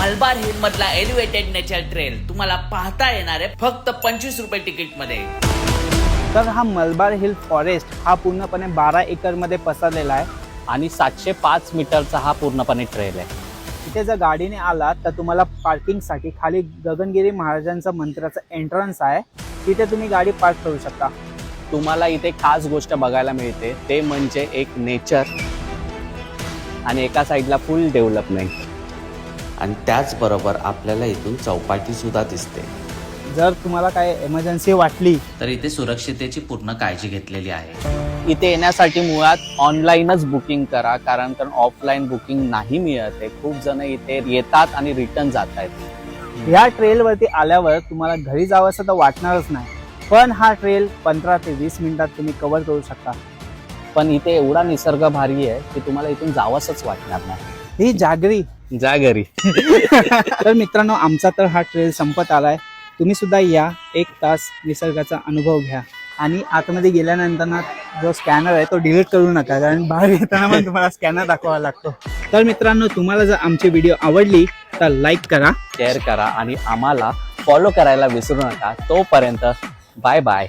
Malabar hill मधला elevated nature trail तुम्हाला पाहता येणार आहे फक्त 25 रुपये तिकीट मध्ये। तर हा मलबार हिल फॉरेस्ट हा पूर्णपणे 12 एकर मध्ये पसरलेला आहे आणि 705 मीटरचा हा पूर्णपणे ट्रेल आहे। इथे जर गाडीने आलात तर तुम्हाला पार्किंगसाठी खाली गगनगिरी महाराजांचं मंदिराचं एंट्रन्स आहे, तिथे तुम्ही गाडी पार्क करू शकता। तुम्हाला इथे खास गोष्ट बघायला मिळते ते म्हणजे एक नेचर आणि एका साईडला फुल डेव्हलपमेंट आणि त्याचबरोबर आपल्याला इथून चौपाटी सुद्धा दिसते। जर तुम्हाला काय इमर्जन्सी वाटली तर इथे सुरक्षितेची पूर्ण काळजी घेतलेली आहे। इथे येण्यासाठी मुळात ऑनलाईनच बुकिंग करा, कारण ऑफलाईन बुकिंग नाही मिळत आहे। खूप जण इथे येतात आणि रिटर्न जात आहेत। ह्या ट्रेलवरती आल्यावर तुम्हाला घरी जावं असं तर वाटणारच नाही, पण हा ट्रेल 15 ते 20 मिनिटात तुम्ही कव्हर करू शकता। पण इथे एवढा निसर्ग भारी आहे की तुम्हाला इथून जावंसच वाटणार नाही। ही जागरी जा घरी। तर मित्रांनो, आमचा तर हा ट्रेल संपत आलाय। तुम्ही सुद्धा या, 1 तास निसर्गाचा अनुभव घ्या आणि आतमध्ये गेल्यानंतर ना जो स्कॅनर आहे तो डिलीट करू नका, कारण बाहेर येताना पण तुम्हाला स्कॅनर दाखवावा लागतो। तर मित्रांनो, तुम्हाला जर आमची व्हिडिओ आवडली तर लाईक करा, शेअर करा आणि आम्हाला फॉलो करायला विसरू नका। तोपर्यंत बाय बाय।